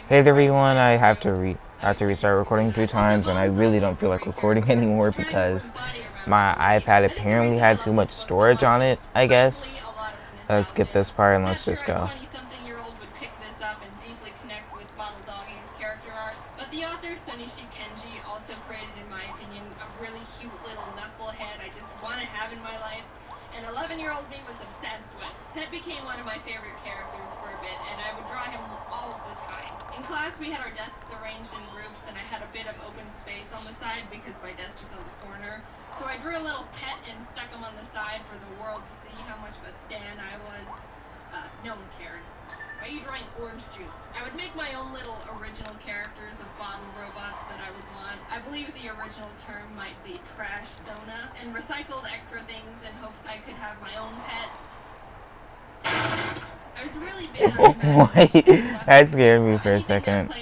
Hey there, everyone. I have to restart recording 3 times, and I really don't feel like recording anymore because my iPad apparently had too much storage on it, I guess. Let's skip this part and let's just go. Wait, that scared me for a second.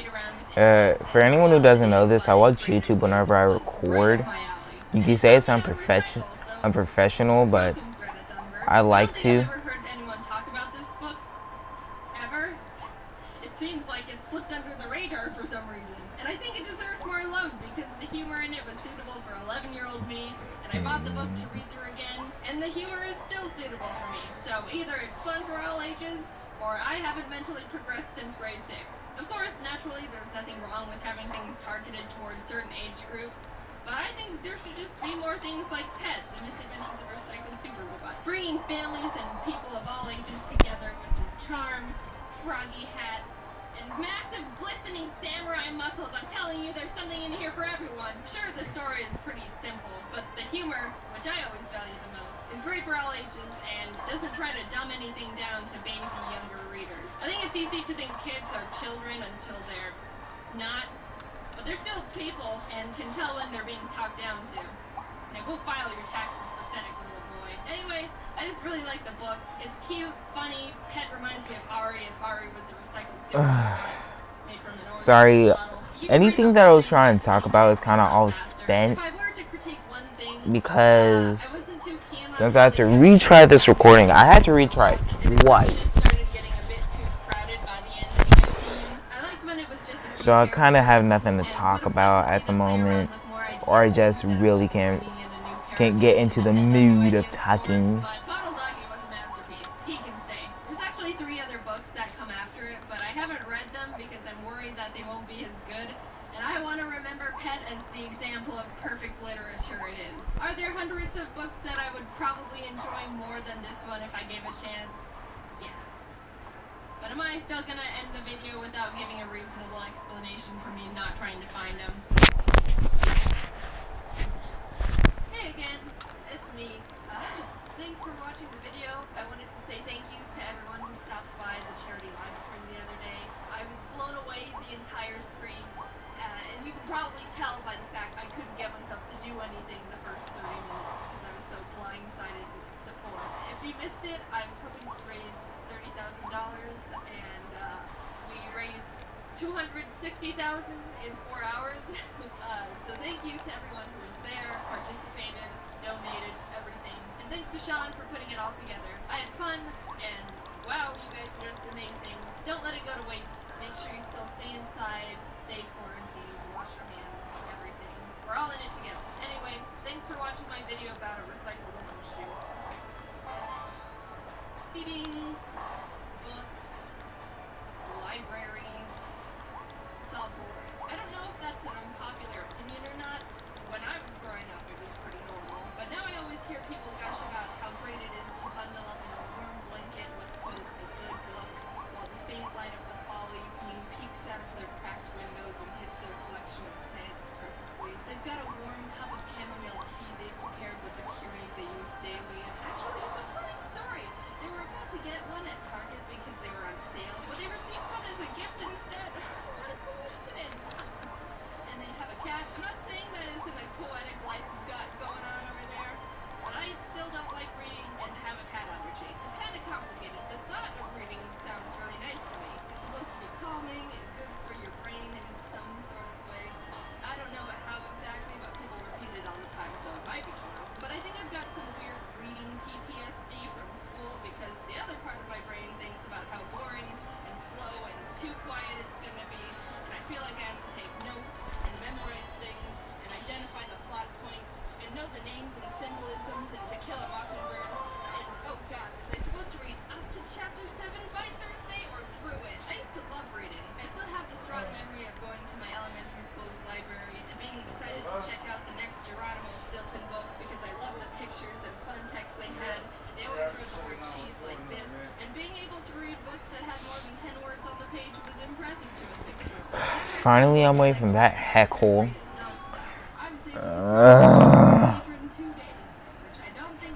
For anyone who doesn't know this, I watch YouTube whenever I record. You can say it's unprofessional, but I like to. Sorry, anything that I was trying to talk about is kind of all spent because since I had to retry this recording, I had to retry it twice. So I kind of have nothing to talk about at the moment, or I just really can't get into the mood of talking. feel like I have to take notes and memorize things and identify the plot points and know the names and symbolisms and To Kill a Mockingbird. And oh god, was I supposed to read up to chapter 7 by Thursday or through it? I used to love reading. I still have the strong memory of going to my elementary school's library and being excited to check out the next Geronimo Stilton book because I loved the pictures and fun text they had. They always wrote the word cheese like this, and being able to read books that had more than 10 words on the page was impressive to a 6-year-old. Finally, I'm away from that heck hole.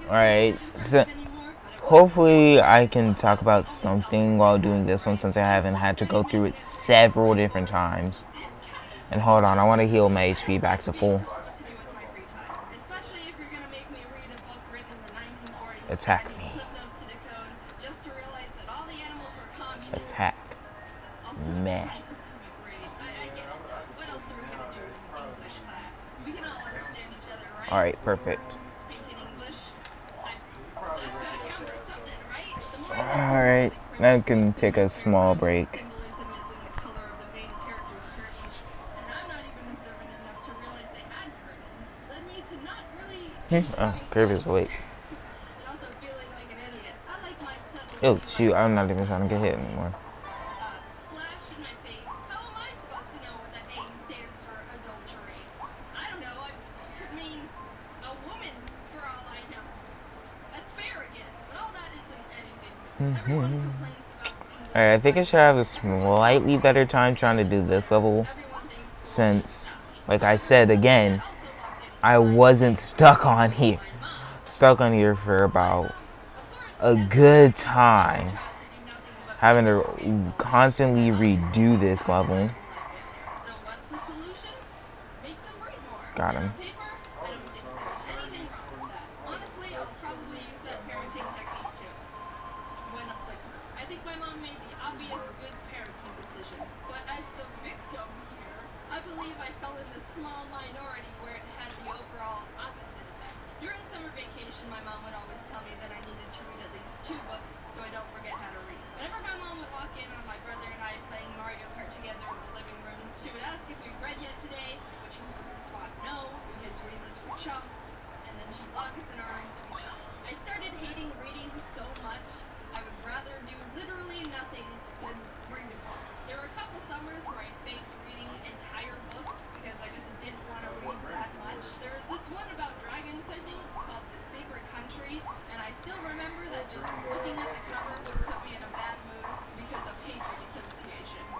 Alright, so hopefully I can talk about something while doing this one since I haven't had to go through it several different times. And hold on, I want to heal my HP back to full. Attack me. Attack. Meh. Alright, perfect. Alright, I can take a small break. Oh, Kirby's awake. Oh, shoot, I'm not even trying to get hit anymore. Alright, I think I should have a slightly better time trying to do this level since, like I said again, I wasn't stuck on here. Stuck on here for about a good time. Having to constantly redo this level. Got him.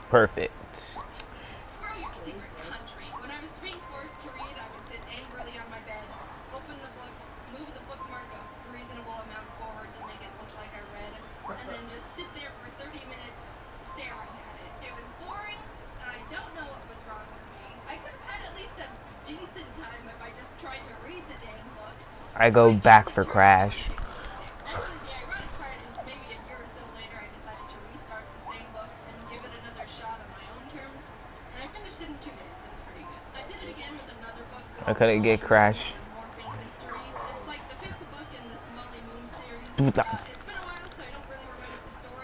Perfect. Screw your secret country. When I was being forced to read, I would sit angrily on my bed, open the book, move the bookmark a reasonable amount forward to make it look like I read, and then just sit there for 30 minutes staring at it. It was boring, and I don't know what was wrong with me. I could have had at least a decent time if I just tried to read the dang book. I go back for Crash. I couldn't get Crash.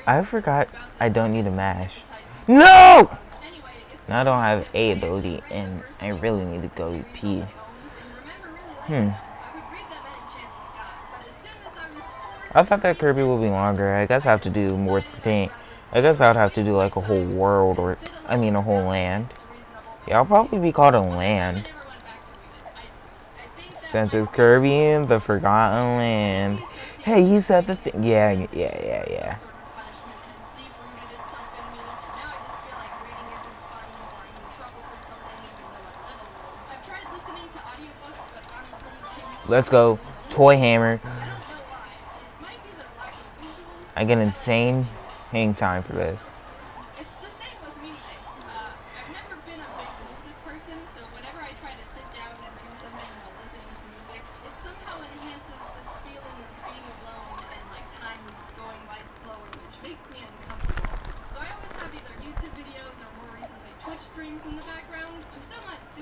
I forgot I don't need a mash. No! Now I don't have A ability and I really need to go P. I thought that Kirby would be longer. I guess I have to do more thing. I guess I would have to do like a whole world or, I mean a whole land. Yeah, I'll probably be called a land. Since it's Kirby in the Forgotten Land. Hey, you said the thing. Yeah. Let's go. Toy Hammer. I get insane hang time for this.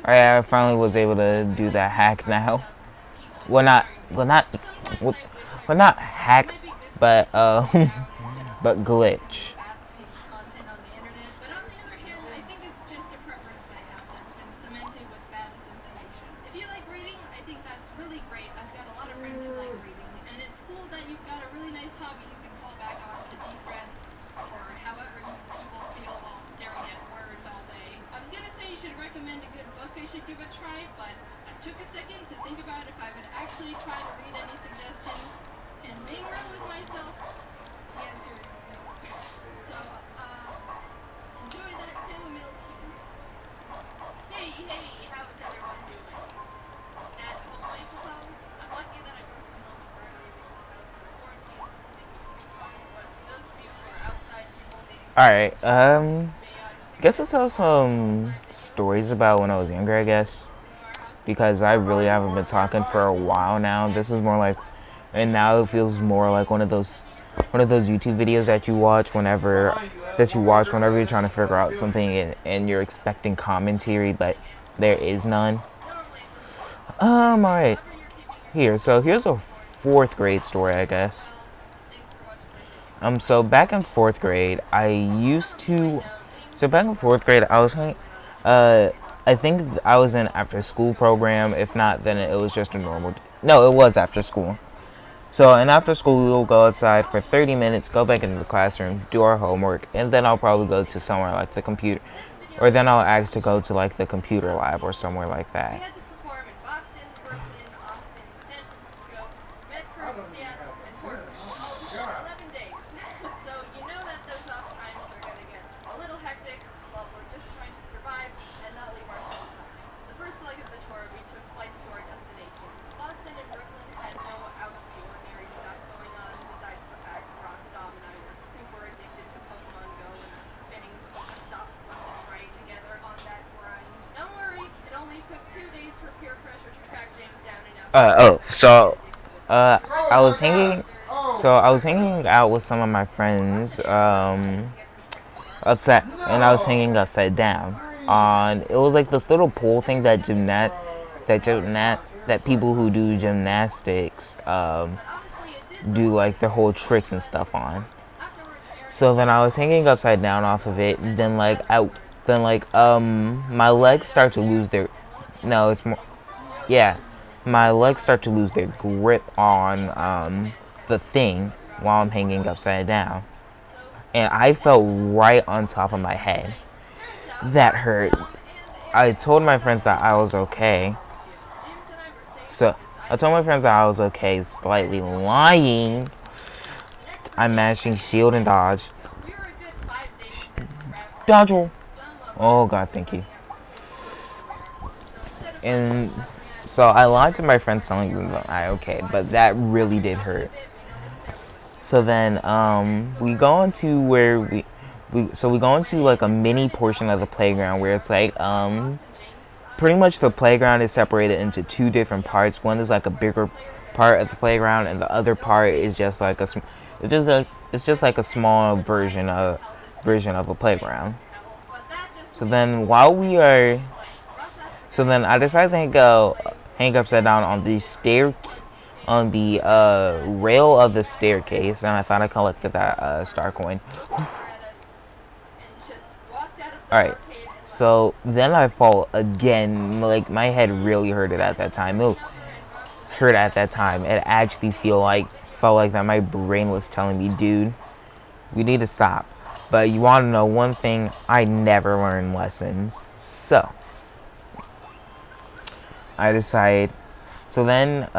Alright, I finally was able to do that hack now. Well, not hack, but but glitch. but I took a second to think about if I would actually try to read any suggestions, and being real with myself, the answer is no. So, enjoy that chamomile tea. Hey, how's everyone doing? At home, I suppose? I'm lucky that I work from home currently because the quarantine continues. But to those of you who are outside people needing Alright, may guess I'll tell some stories about when I was younger, I guess. Because I really haven't been talking for a while now. This is more like, and now it feels more like one of those YouTube videos that you watch whenever you're trying to figure out something and you're expecting commentary, but there is none. Alright. So here's a fourth grade story, I guess. So back in fourth grade, I was I think I was in after school program. If not, then it was just a normal. No, it was after school. So, and after school, we will go outside for 30 minutes, go back into the classroom, do our homework, and then I'll probably go to somewhere like the computer, or then I'll ask to go to like the computer lab or somewhere like We that. had to perform in Boston, Brooklyn, Austin, San Francisco, Metro, Seattle, and Portland, all within 11 days. So you know that those off times are going to get a little hectic while we're just trying to survive and not leave ourselves behind. The first leg of the tour, we took flights to our destinations. Boston and Brooklyn had no out of the ordinary stuff going on besides the fact Rock Dom and I were super addicted to Pokemon Go and spinning Pokestops left and right together on that grind. Don't worry, it only took 2 days for peer pressure to track James down enough. I was hanging, I was hanging out with some of my friends, I was hanging upside down on. It was like this little pole thing that people who do gymnastics do like their whole tricks and stuff on. So then I was hanging upside down off of it. And then my legs start to lose their. No, it's more. Yeah, my legs start to lose their grip on the thing while I'm hanging upside down, and I fell right on top of my head. That hurt. I told my friends that I was okay. So I told my friends that I was okay, slightly lying. I'm mashing shield and dodge. We were a good 5 days traveling. Dodge. Oh god, thank you. And so I lied to my friends telling them that I okay, but that really did hurt. So then we go into we go into like a mini portion of the playground where it's like pretty much the playground is separated into two different parts. One is like a bigger part of the playground, and the other part is just like it's just like a small version of a playground. So then I decided to hang upside down on the rail of the staircase, and I thought I collected that star coin. Alright, so then I fall again. Like, my head really hurt at that time. It hurt at that time. It actually felt like that my brain was telling me, dude, we need to stop. But you want to know one thing? I never learned lessons. So then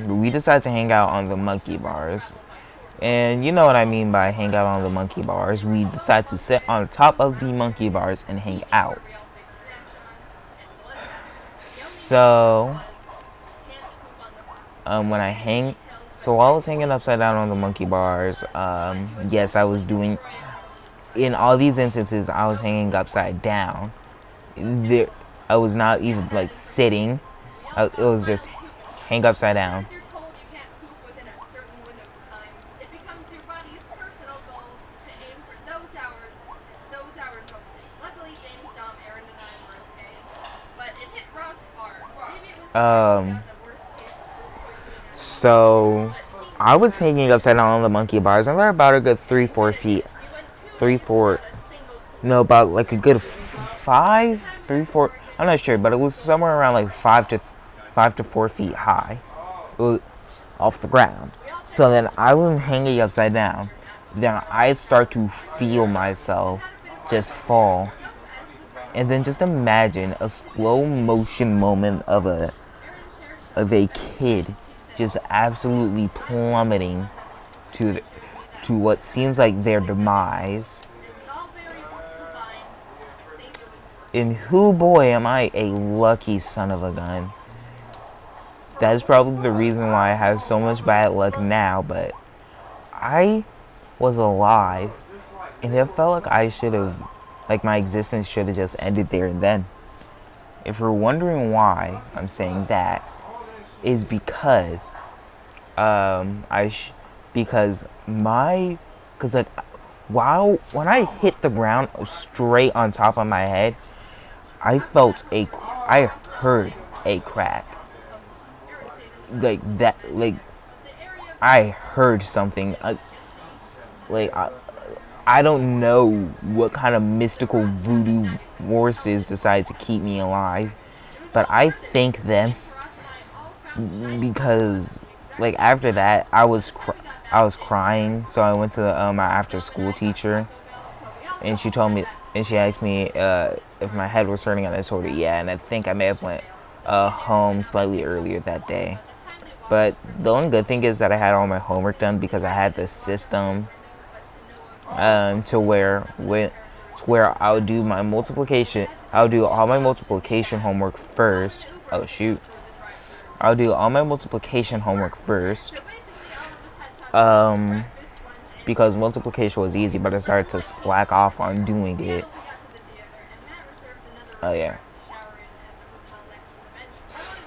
we decided to hang out on the monkey bars. And you know what I mean by hang out on the monkey bars. We decided to sit on top of the monkey bars and hang out. So when I hang so while I was hanging upside down on the monkey bars, yes, I was doing, in all these instances, I was hanging upside down. I was not even like sitting. It was just hang upside down. If you're told you can't poop within a certain window of time, it becomes your body's personal goal to aim for those hours only. Luckily, James, Dom, Aaron, and I were okay, but it hit Ross hard. Maybe it was the worst case of food poisoning. So I was hanging upside down on the monkey bars, and they're about a good 3-4 feet. 3-4. No, about like a good 3-4. I'm not sure, but it was somewhere around like 5 to 4 feet high. It was off the ground. So then I was hanging upside down. Then I start to feel myself just fall. And then just imagine a slow motion moment of a kid just absolutely plummeting to to what seems like their demise. And who boy am I a lucky son of a gun. That is probably the reason why I have so much bad luck now, but I was alive and it felt like I should have, like my existence should have just ended there and then. If you're wondering why I'm saying that, is because because like when I hit the ground straight on top of my head, I heard a crack. Like that, like I heard something. I don't know what kind of mystical voodoo forces decide to keep me alive, but I thank them because, like, after that, I was crying. So I went to my after school teacher, and she asked me if my head was hurting, and I told her yeah, and I think I may have went home slightly earlier that day. But the only good thing is that I had all my homework done because I had this system to where I would do my multiplication. I would do all my multiplication homework first. Oh shoot! I'll do all my multiplication homework first. Because multiplication was easy, but I started to slack off on doing it. Oh yeah.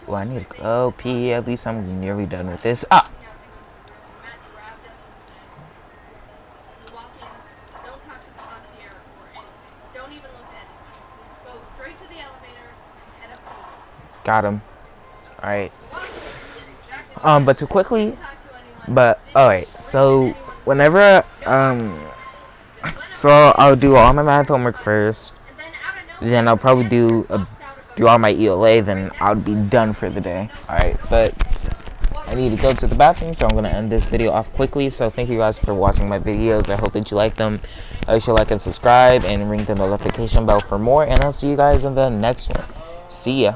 Well, I need to go pee. At least I'm nearly done with this. Ah! Got him. Alright. But to quickly... But, alright. So, whenever... So, I'll do all my math homework first. Then I'll probably do all my ELA, then I'll be done for the day. Alright, but I need to go to the bathroom, so I'm going to end this video off quickly. So thank you guys for watching my videos. I hope that you like them. You should like and subscribe and ring the notification bell for more. And I'll see you guys in the next one. See ya.